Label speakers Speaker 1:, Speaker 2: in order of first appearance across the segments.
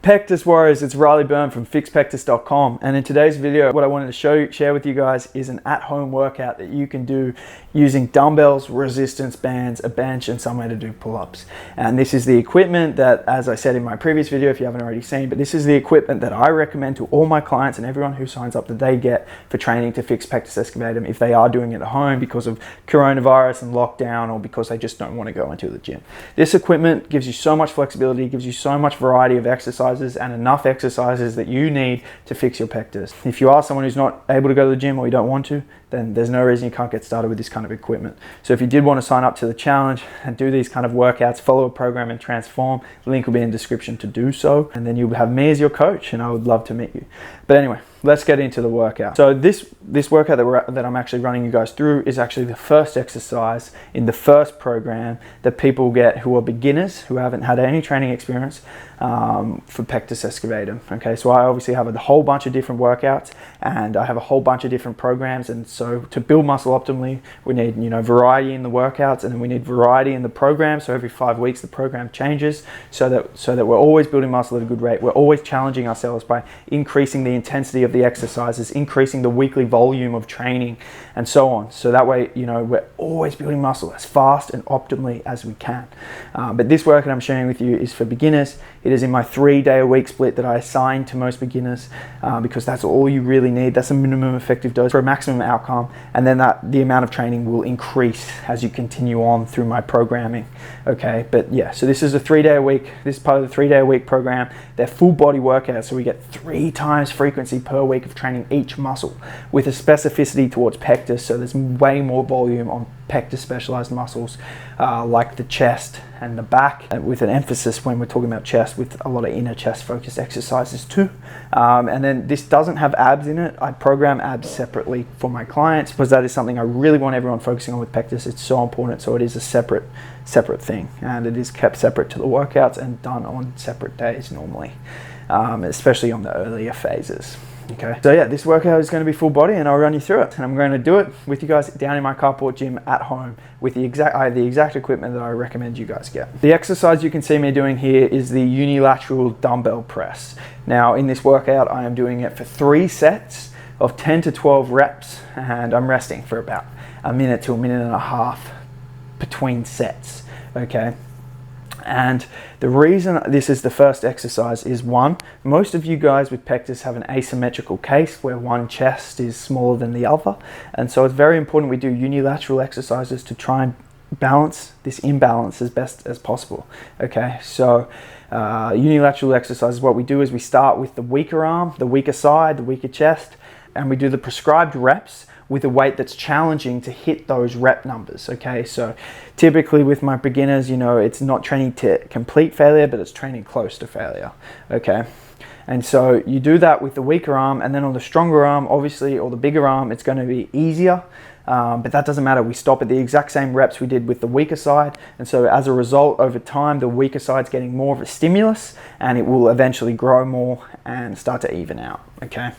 Speaker 1: Pectus Warriors, it's Riley Byrne from fixpectus.com, and in today's video what I wanted to share with you guys is an at-home workout that you can do using dumbbells, resistance bands, a bench, and somewhere to do pull-ups. And this is the equipment that, as I said in my previous video, if you haven't already seen, but this is the equipment that I recommend to all my clients and everyone who signs up that they get for training to fix pectus excavatum if they are doing it at home because of coronavirus and lockdown, or because they just don't want to go into the gym. This equipment gives you so much flexibility, gives you so much variety of exercises and enough exercises that you need to fix your pectus. If you are someone who's not able to go to the gym or you don't want to, then there's no reason you can't get started with this kind of equipment. So if you did want to sign up to the challenge and do these kind of workouts, follow a program and transform, the link will be in the description to do so. And then you'll have me as your coach and I would love to meet you. But anyway, let's get into the workout. So this workout that I'm actually running you guys through is actually the first exercise in the first program that people get who are beginners, who haven't had any training experience for pectus excavatum. Okay, so I obviously have a whole bunch of different workouts and I have a whole bunch of different programs, and so to build muscle optimally we need variety in the workouts, and then we need variety in the program. So every 5 weeks the program changes so that we're always building muscle at a good rate. We're always challenging ourselves by increasing the intensity of the exercises, increasing the weekly volume of training, and so on. So that way, we're always building muscle as fast and optimally as we can. But this workout I'm sharing with you is for beginners. It is in my 3-day-a-week split that I assign to most beginners because that's all you really need. That's a minimum effective dose for a maximum outcome, and then the amount of training will increase as you continue on through my programming. Okay, but yeah, so this is a 3-day-a-week. This is part of the 3-day-a-week program. They're full body workouts, so we get 3 times frequency per week of training each muscle with a specificity towards pectus. So there's way more volume on pectus specialized muscles like the chest and the back, with an emphasis when we're talking about chest with a lot of inner chest focused exercises too. And then this doesn't have abs in it. I program abs separately for my clients because that is something I really want everyone focusing on with pectus. It's so important. So it is a separate thing, and it is kept separate to the workouts and done on separate days normally, especially on the earlier phases. Okay, so yeah, this workout is going to be full body and I'll run you through it, and I'm going to do it with you guys down in my carport gym at home with the exact equipment that I recommend you guys get. The exercise you can see me doing here is the unilateral dumbbell press. Now in this workout I am doing it for 3 sets of 10 to 12 reps, and I'm resting for about a minute to a minute and a half between sets. Okay, and the reason this is the first exercise is, one, most of you guys with pectus have an asymmetrical case where one chest is smaller than the other, and so it's very important we do unilateral exercises to try and balance this imbalance as best as possible. Okay, so unilateral exercises, what we do is we start with the weaker arm, the weaker side, the weaker chest, and we do the prescribed reps with a weight that's challenging to hit those rep numbers. Okay, so typically with my beginners, it's not training to complete failure, but it's training close to failure. Okay, and so you do that with the weaker arm, and then on the stronger arm, obviously, or the bigger arm, it's going to be easier. But that doesn't matter. We stop at the exact same reps we did with the weaker side, and so as a result, over time, the weaker side's getting more of a stimulus, and it will eventually grow more and start to even out. Okay.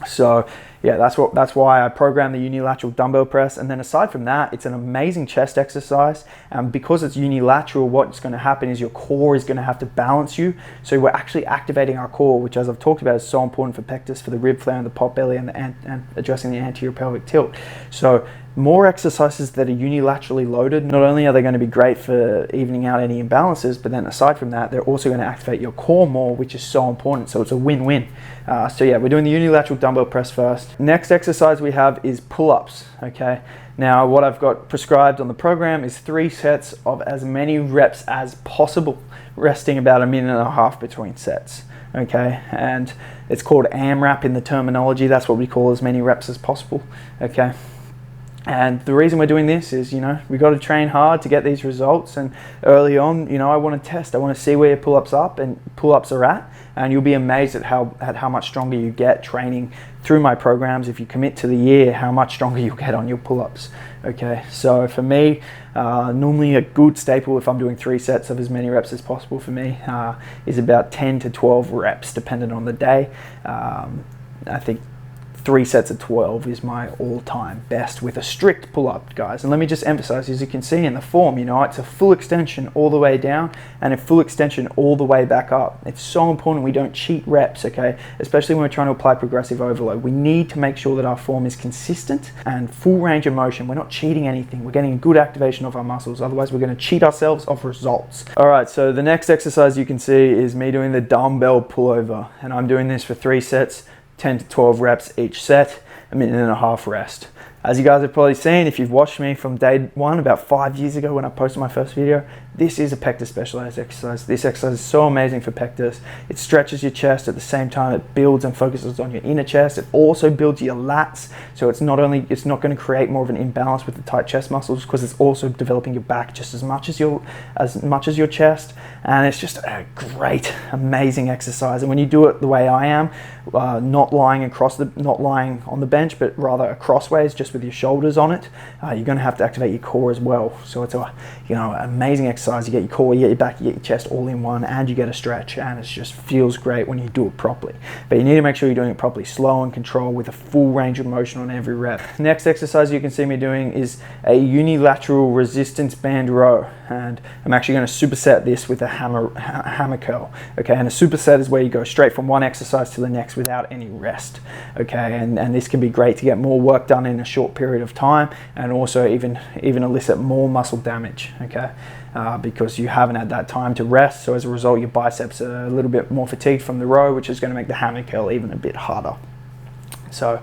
Speaker 1: So yeah, that's why I program the unilateral dumbbell press. And then aside from that, it's an amazing chest exercise. And because it's unilateral, what's going to happen is your core is going to have to balance you. So we're actually activating our core, which, as I've talked about, is so important for pectus, for the rib flare and the pot belly, and addressing the anterior pelvic tilt. So more exercises that are unilaterally loaded, not only are they going to be great for evening out any imbalances, but then aside from that, they're also going to activate your core more, which is so important. So it's a win-win. So yeah, we're doing the unilateral dumbbell press first. Next exercise we have is pull-ups. Okay, now what I've got prescribed on the program is 3 sets of as many reps as possible, resting about a minute and a half between sets. Okay, and it's called AMRAP in the terminology. That's what we call as many reps as possible. Okay. And the reason we're doing this is, we got to train hard to get these results. And early on, I want to test. I want to see where your pull-ups are at, and you'll be amazed at how much stronger you get training through my programs. If you commit to the year, how much stronger you'll get on your pull-ups. Okay, so for me, normally a good staple, if I'm doing 3 sets of as many reps as possible for me, is about 10 to 12 reps, depending on the day. I think 3 sets of 12 is my all-time best with a strict pull-up, guys. And let me just emphasize, as you can see in the form, you know, it's a full extension all the way down and a full extension all the way back up. It's so important we don't cheat reps, okay? Especially when we're trying to apply progressive overload. We need to make sure that our form is consistent and full range of motion. We're not cheating anything. We're getting a good activation of our muscles. Otherwise, we're going to cheat ourselves of results. All right, so the next exercise you can see is me doing the dumbbell pullover. And I'm doing this for 3 sets, 10 to 12 reps each set, a minute and a half rest. As you guys have probably seen, if you've watched me from day one, about 5 years ago when I posted my first video, this is a pectus specialized exercise. This exercise is so amazing for pectus. It stretches your chest at the same time it builds and focuses on your inner chest. It also builds your lats, so it's not going to create more of an imbalance with the tight chest muscles, because it's also developing your back just as much as your chest. And it's just a great, amazing exercise. And when you do it the way I am, not lying on the bench, but rather crossways, just with your shoulders on it, you're going to have to activate your core as well. So it's a amazing exercise. You get your core, you get your back, you get your chest all in one, and you get a stretch, and it just feels great when you do it properly. But you need to make sure you're doing it properly, slow and controlled, with a full range of motion on every rep. Next exercise you can see me doing is a unilateral resistance band row, and I'm actually going to superset this with a hammer curl. Okay, and a superset is where you go straight from one exercise to the next without any rest. Okay, and this can be great to get more work done in a short period of time, and also even elicit more muscle damage. Okay, because you haven't had that time to rest. So as a result, your biceps are a little bit more fatigued from the row, which is going to make the hammer curl even a bit harder. So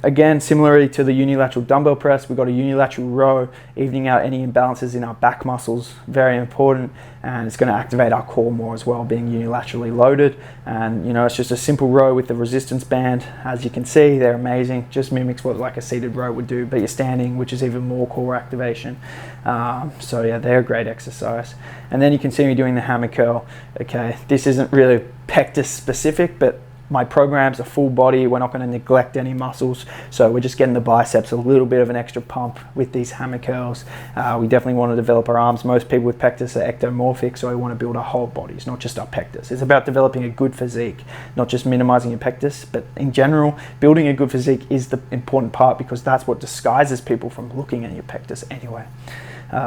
Speaker 1: again, similarly to the unilateral dumbbell press, we've got a unilateral row, evening out any imbalances in our back muscles. Very important, and it's going to activate our core more as well, being unilaterally loaded. And you know, it's just a simple row with the resistance band. As you can see, they're amazing. Just mimics what like a seated row would do, but you're standing, which is even more core activation. So yeah, they're a great exercise. And then you can see me doing the hammer curl. Okay, this isn't really pectus specific, but my program's a full body. We're not going to neglect any muscles, so we're just getting the biceps a little bit of an extra pump with these hammer curls. We definitely want to develop our arms. Most people with pectus are ectomorphic, so we want to build our whole bodies, not just our pectus. It's about developing a good physique, not just minimizing your pectus, but in general, building a good physique is the important part, because that's what disguises people from looking at your pectus anyway.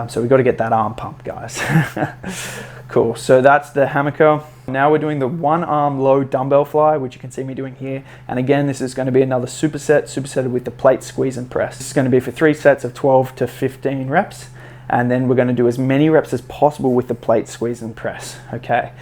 Speaker 1: So we've got to get that arm pump, guys. Cool, so that's the hammer curl. Now we're doing the one arm low dumbbell fly, which you can see me doing here. And again, this is going to be another supersetted with the plate squeeze and press. This is going to be for 3 sets of 12 to 15 reps. And then we're going to do as many reps as possible with the plate squeeze and press, okay?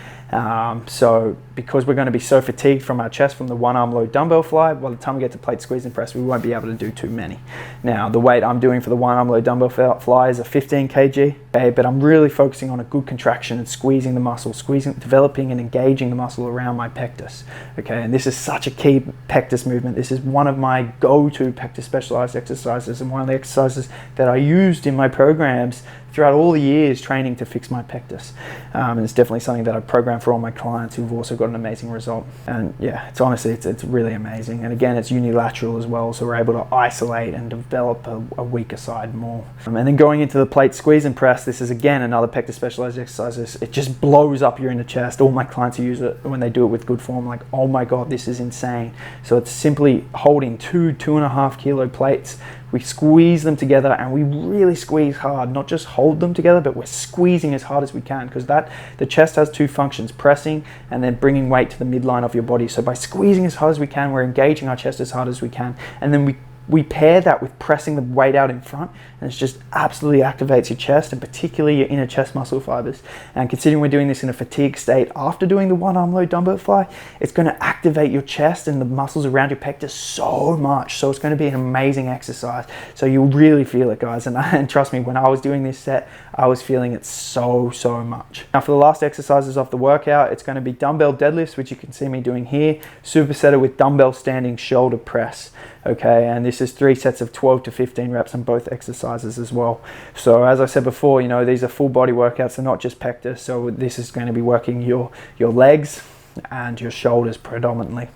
Speaker 1: So because we're going to be so fatigued from our chest from the one arm low dumbbell fly, by the time we get to plate squeeze and press, we won't be able to do too many. Now, the weight I'm doing for the one arm low dumbbell fly is a 15 kg, okay, but I'm really focusing on a good contraction and squeezing the muscle, developing and engaging the muscle around my pectus, okay? And this is such a key pectus movement. This is one of my go-to pectus specialized exercises, and one of the exercises that I used in my programs throughout all the years training to fix my pectus. And it's definitely something that I program for all my clients who've also got an amazing result. And yeah, it's honestly, it's really amazing. And again, it's unilateral as well, so we're able to isolate and develop a weaker side more. And then going into the plate squeeze and press, this is again another pectus specialized exercise. It just blows up your inner chest. All my clients who use it, when they do it with good form, like, oh my God, this is insane. So it's simply holding 2.5 kilo plates. We squeeze them together, and we really squeeze hard, not just hold them together, but we're squeezing as hard as we can, because the chest has 2 functions, pressing and then bringing weight to the midline of your body. So by squeezing as hard as we can, we're engaging our chest as hard as we can, and then we pair that with pressing the weight out in front, and it just absolutely activates your chest, and particularly your inner chest muscle fibers. And considering we're doing this in a fatigue state after doing the one arm low dumbbell fly, it's going to activate your chest and the muscles around your pectus so much. So it's going to be an amazing exercise. So you'll really feel it, guys. And trust me, when I was doing this set, I was feeling it so much. Now for the last exercises of the workout, it's going to be dumbbell deadlifts, which you can see me doing here, supersetted with dumbbell standing shoulder press. Okay, and this is 3 sets of 12 to 15 reps on both exercises as well. So as I said before, you know, these are full body workouts, they're not just pectus. So this is going to be working your legs and your shoulders predominantly,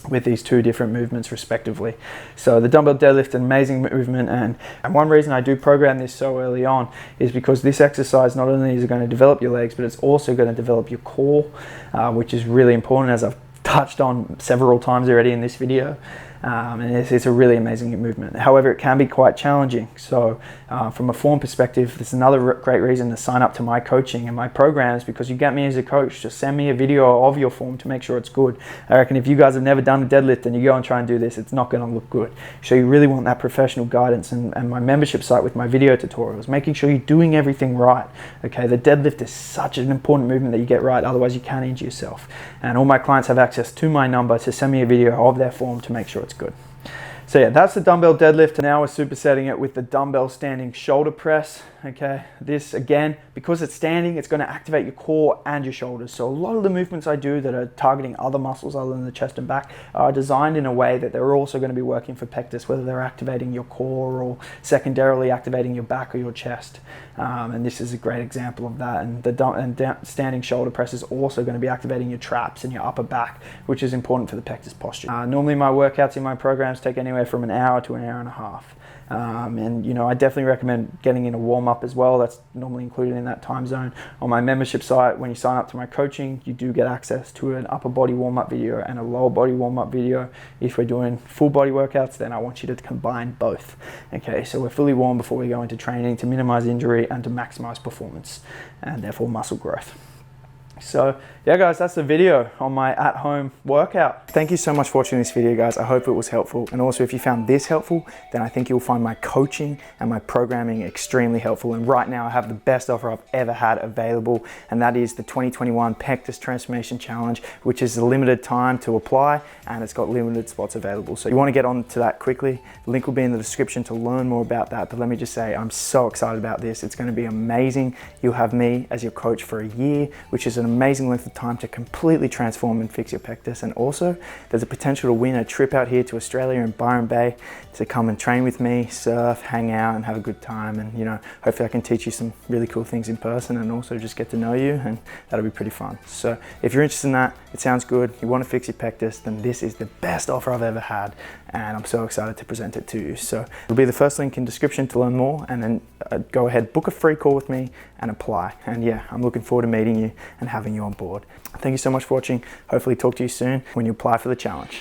Speaker 1: with these 2 different movements respectively. So the dumbbell deadlift, an amazing movement, and one reason I do program this so early on is because this exercise not only is it going to develop your legs, but it's also going to develop your core, which is really important, as I've touched on several times already in this video. and it's a really amazing movement. However, it can be quite challenging. So from a form perspective, this is another great reason to sign up to my coaching and my programs, because you get me as a coach. Just send me a video of your form to make sure it's good. I reckon if you guys have never done a deadlift and you go and try and do this, it's not going to look good. So you really want that professional guidance, and my membership site with my video tutorials, making sure you're doing everything right. Okay, the deadlift is such an important movement that you get right, otherwise you can injure yourself. And all my clients have access to my number to send me a video of their form to make sure it's good. So yeah, that's the dumbbell deadlift. And now we're supersetting it with the dumbbell standing shoulder press. Okay, this again, because it's standing, it's going to activate your core and your shoulders. So a lot of the movements I do that are targeting other muscles other than the chest and back are designed in a way that they're also going to be working for pectus, whether they're activating your core or secondarily activating your back or your chest. And this is a great example of that. And the standing shoulder press is also going to be activating your traps and your upper back, which is important for the pectus posture. Normally my workouts in my programs take anywhere from an hour to an hour and a half. And you know, I definitely recommend getting in a warm-up as well. That's normally included in that time zone. On my membership site, when you sign up to my coaching, you do get access to an upper body warm-up video and a lower body warm-up video. If we're doing full body workouts, then I want you to combine both. Okay, so we're fully warm before we go into training to minimize injury and to maximize performance and therefore muscle growth. So yeah guys, that's the video on my at-home workout. Thank you so much for watching this video guys. I hope it was helpful, and also if you found this helpful, then I think you'll find my coaching and my programming extremely helpful. And right now I have the best offer I've ever had available, and that is the 2021 Pectus Transformation Challenge, which is a limited time to apply and it's got limited spots available. So you want to get on to that quickly. The link will be in the description to learn more about that. But let me just say, I'm so excited about this. It's going to be amazing. You'll have me as your coach for a year, which is an amazing length of time to completely transform and fix your pectus. And also there's a potential to win a trip out here to Australia in Byron Bay to come and train with me, surf, hang out and have a good time. And you know, hopefully I can teach you some really cool things in person and also just get to know you, and that'll be pretty fun. So if you're interested in that, it sounds good, you want to fix your pectus, then this is the best offer I've ever had, and I'm so excited to present it to you. So it'll be the first link in description to learn more, and then go ahead, book a free call with me and apply. And yeah, I'm looking forward to meeting you and having you on board. Thank you so much for watching. Hopefully talk to you soon when you apply for the challenge.